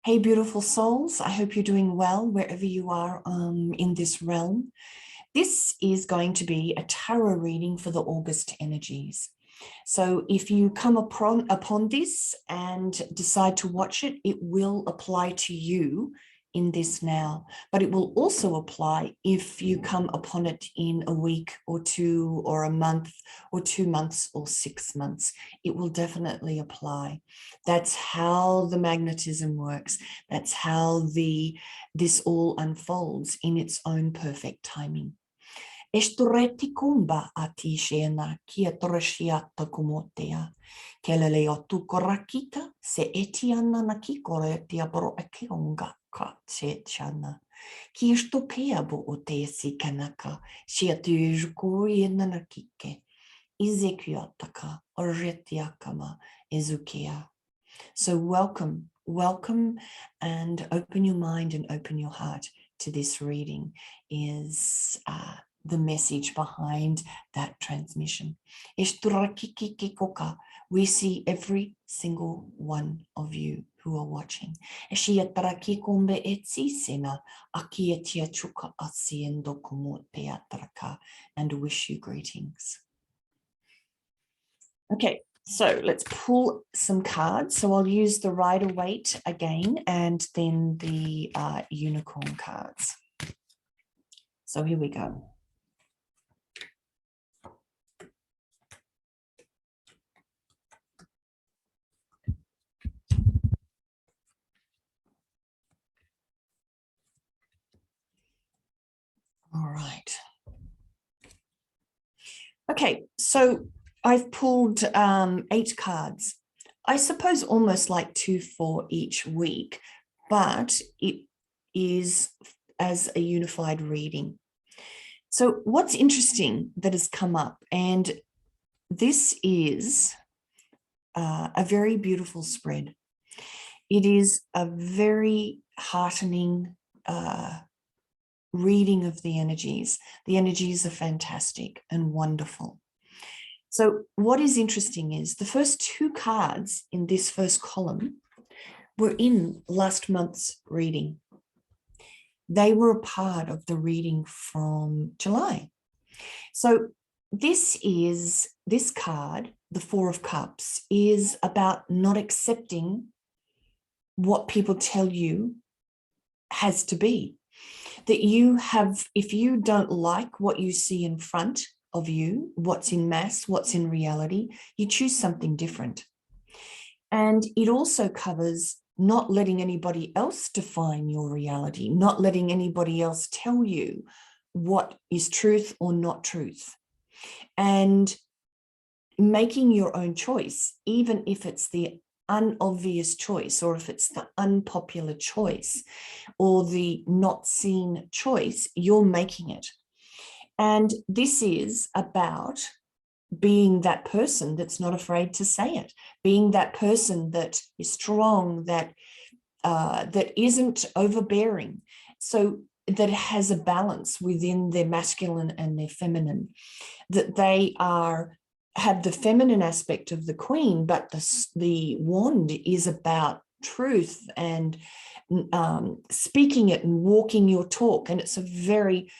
Hey, beautiful souls. I hope you're doing well wherever you are in this realm. This is going to be a tarot reading for the August energies. So if you come upon this and decide to watch it, it will apply to you in this now, but it will also apply if you come upon it in a week or two or a month or 2 months or 6 months. It will definitely apply. That's how the magnetism works. That's how this all unfolds in its own perfect timing. Estureti kumba ati shena kia torashiata kumotea. Kelele o tu korakita se etiana na kikore tia bro akionga ka se chana. Ki estupea bo o te si kanaka sia tu juku yena na kike. Izekuataka oretiakama ezukia. So welcome, welcome, and open your mind and open your heart to this reading is the message behind that transmission. We see every single one of you who are watching. And wish you greetings. Okay, so let's pull some cards. So I'll use the Rider-Waite again and then the Unicorn cards. So here we go. All right. Okay, so I've pulled 8 cards. I suppose almost like 2 for each week, but it is as a unified reading. So what's interesting that has come up, and this is a very beautiful spread. It is a very heartening reading of the energies. The energies are fantastic and wonderful. So what is interesting is the first 2 cards in this first column were in last month's reading. They were a part of the reading from July. So this card, the 4 of Cups, is about not accepting what people tell you has to be. That you have, if you don't like what you see in front of you, what's in mass, what's in reality, you choose something different. And it also covers not letting anybody else define your reality, not letting anybody else tell you what is truth or not truth, and making your own choice, even if it's the unobvious choice, or if it's the unpopular choice, or the not seen choice, you're making it. And this is about being that person that's not afraid to say it, being that person that is strong, that isn't overbearing, so that has a balance within their masculine and their feminine, that they have the feminine aspect of the queen, but the wand is about truth and speaking it and walking your talk. And it's a very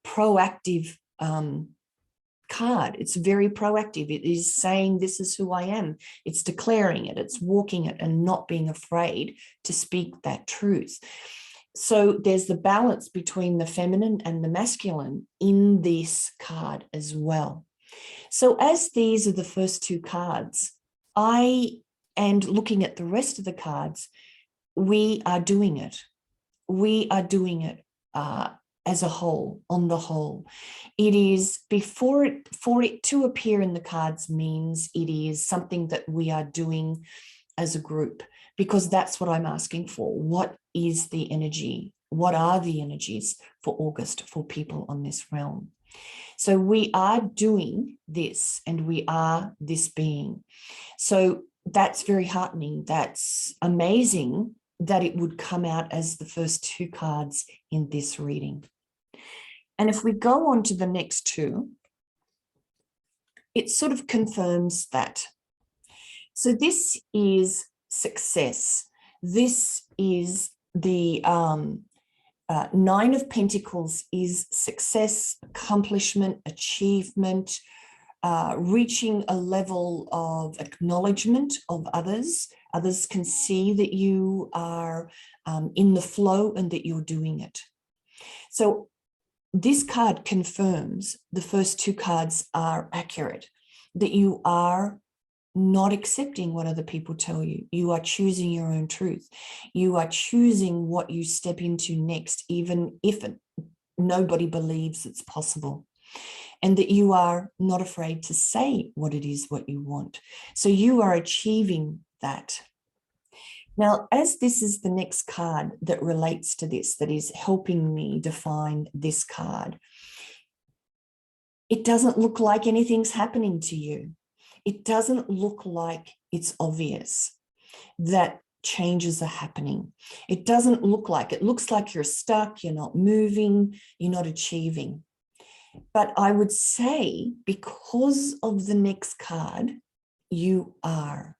proactive card. It's very proactive. It is saying, this is who I am. It's declaring it. It's walking it and not being afraid to speak that truth. So there's the balance between the feminine and the masculine in this card as well. So as these are the first 2 cards, and looking at the rest of the cards, we are doing it. We are doing it as a whole, on the whole. It is, for it to appear in the cards means it is something that we are doing as a group, because that's what I'm asking for. What is the energy? What are the energies for August for people on this realm? So we are doing this, and we are this being. So that's very heartening. That's amazing that it would come out as the first 2 cards in this reading. And if we go on to the next 2, it sort of confirms that. So this is success. This is the Nine of Pentacles is success, accomplishment, achievement, reaching a level of acknowledgement of others. Others can see that you are in the flow and that you're doing it. So this card confirms the first two cards are accurate, that you are not accepting what other people tell you. You are choosing your own truth. You are choosing what you step into next, even if nobody believes it's possible. And that you are not afraid to say what it is what you want. So you are achieving that. Now, as this is the next card that relates to this, that is helping me define this card, it doesn't look like anything's happening to you. It doesn't look like it's obvious that changes are happening. It doesn't look like, it looks like you're stuck, you're not moving, you're not achieving. But I would say because of the next card, you are.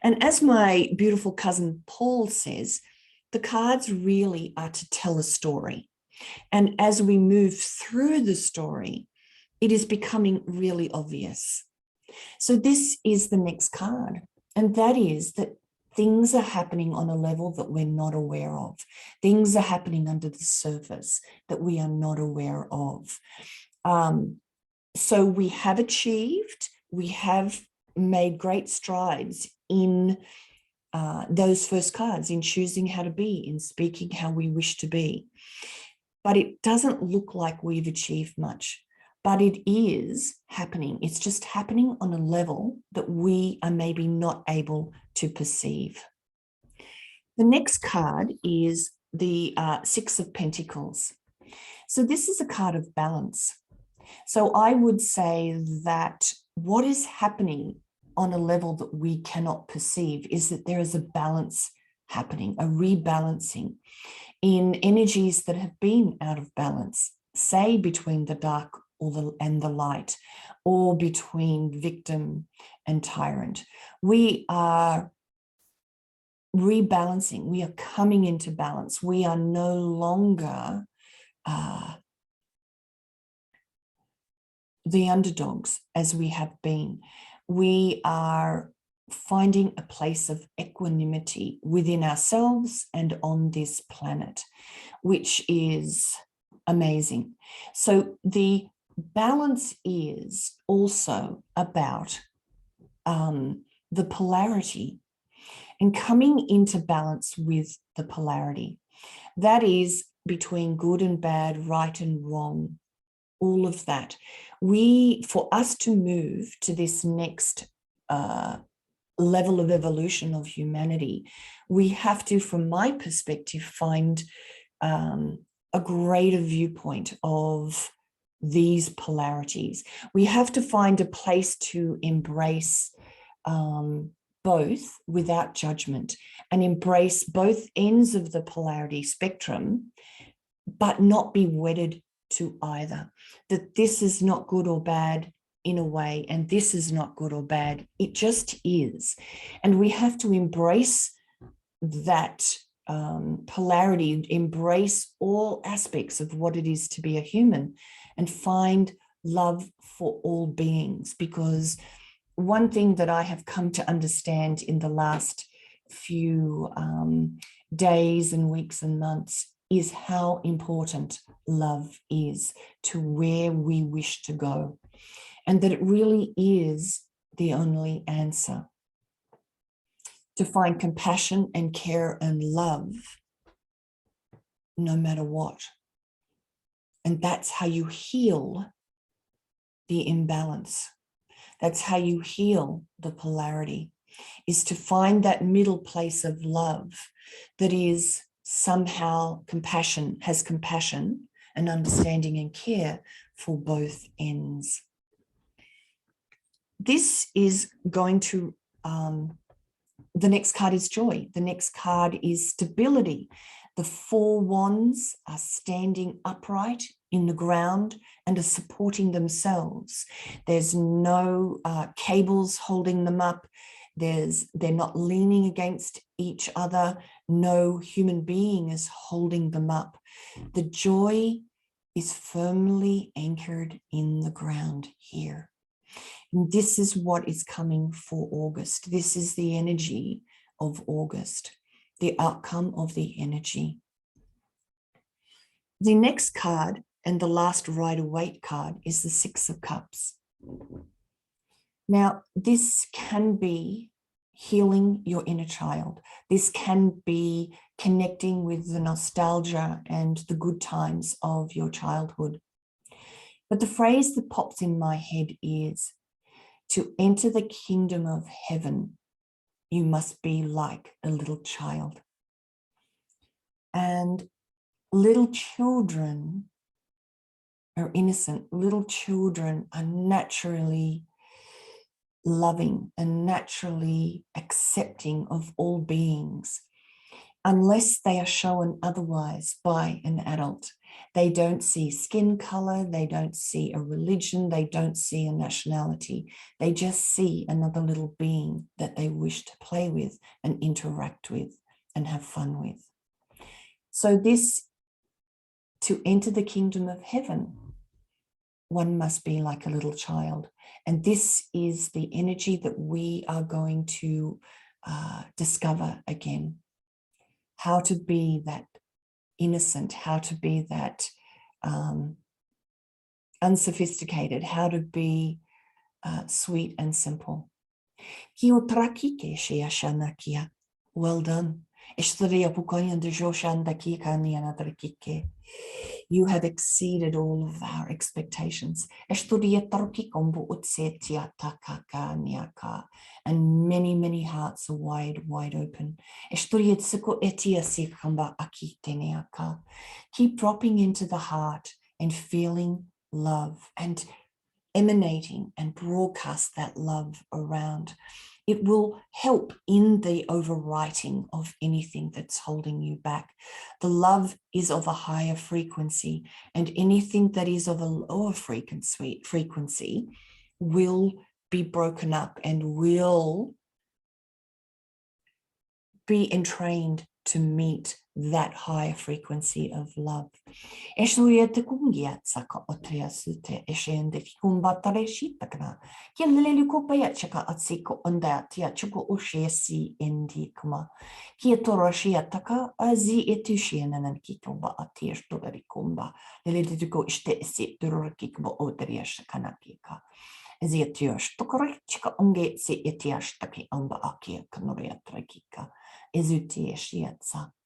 And as my beautiful cousin Paul says, the cards really are to tell a story. And as we move through the story, it is becoming really obvious. So this is the next card. And that is that things are happening on a level that we're not aware of. Things are happening under the surface that we are not aware of. So we have achieved, we have made great strides in those first cards, in choosing how to be, in speaking how we wish to be. But it doesn't look like we've achieved much. But it is happening. It's just happening on a level that we are maybe not able to perceive. The next card is the Six of Pentacles. So this is a card of balance. So I would say that what is happening on a level that we cannot perceive is that there is a balance happening, a rebalancing in energies that have been out of balance, say between the dark and the light, or between victim and tyrant. We are rebalancing. We are coming into balance. We are no longer the underdogs as we have been. We are finding a place of equanimity within ourselves and on this planet, which is amazing. So the balance is also about the polarity and coming into balance with the polarity. That is between good and bad, right and wrong, all of that. For us to move to this next level of evolution of humanity, we have to, from my perspective, find a greater viewpoint of these polarities. We have to find a place to embrace both without judgment and embrace both ends of the polarity spectrum, but not be wedded to either. That this is not good or bad in a way, and this is not good or bad. It just is. And we have to embrace that polarity, embrace all aspects of what it is to be a human, and find love for all beings. Because one thing that I have come to understand in the last few days and weeks and months is how important love is to where we wish to go, and that it really is the only answer. To find compassion and care and love no matter what. And that's how you heal the imbalance. That's how you heal the polarity, is to find that middle place of love that is somehow has compassion and understanding and care for both ends. This is going to, the next card is joy. The next card is stability. The 4 wands are standing upright in the ground and are supporting themselves. There's no cables holding them up. They're not leaning against each other. No human being is holding them up. The joy is firmly anchored in the ground here. And this is what is coming for August. This is the energy of August, the outcome of the energy. The next card and the last Rider-Waite card is the Six of Cups. Now, this can be healing your inner child. This can be connecting with the nostalgia and the good times of your childhood. But the phrase that pops in my head is, to enter the kingdom of heaven, you must be like a little child. And little children are innocent. Little children are naturally loving and naturally accepting of all beings, unless they are shown otherwise by an adult. They don't see skin color, they don't see a religion, they don't see a nationality. They just see another little being that they wish to play with and interact with and have fun with. So this, to enter the kingdom of heaven, one must be like a little child. And this is the energy that we are going to discover again. How to be that innocent, how to be that unsophisticated, how to be sweet and simple. Well done. You have exceeded all of our expectations. And many, many hearts are wide open. Keep dropping into the heart and feeling love and emanating and broadcast that love around. It will help in the overwriting of anything that's holding you back. The love is of a higher frequency, and anything that is of a lower frequency will be broken up and will be entrained to meet that higher frequency of love.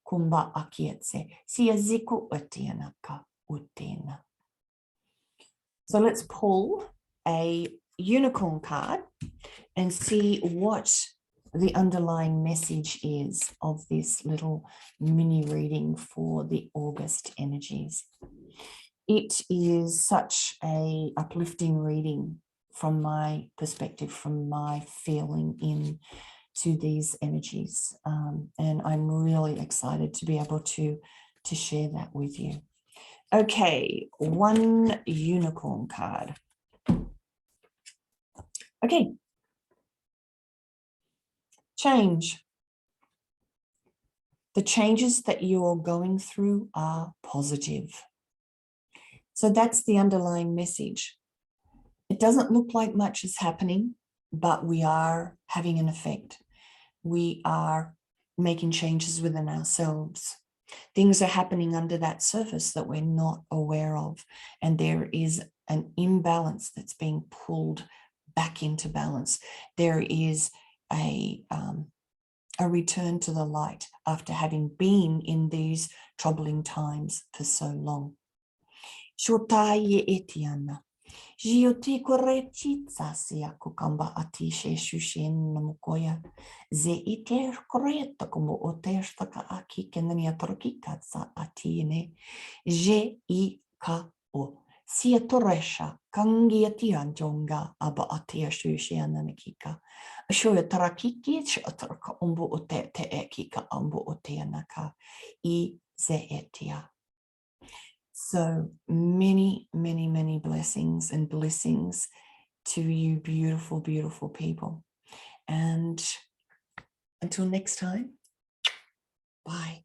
Kumba akietse, sia ziku utianaka utina. So let's pull a unicorn card and see what the underlying message is of this little mini reading for the August energies. It is such a uplifting reading from my perspective, from my feeling in to these energies. And I'm really excited to be able to share that with you. Okay, one unicorn card. Okay. Change. The changes that you're going through are positive. So that's the underlying message. It doesn't look like much is happening, but we are having an effect. We are making changes within ourselves. Things are happening under that surface that we're not aware of. And there is an imbalance that's being pulled back into balance. There is a return to the light after having been in these troubling times for so long. Shotaye etiana. Jioti korechitsa sia kukamba atishe shushin namukoya. Ze iter koreta como otesta ka aki kenania torkikatsa atine. Je I ka o. Sia toresha kangia tianjonga aba atia shushin nanakika. Ashoya tarakiki shatarka umbu ote te ekika umbu oteanaka. I ze etia. So many, many, many blessings and blessings to you, beautiful, beautiful people. And until next time, bye.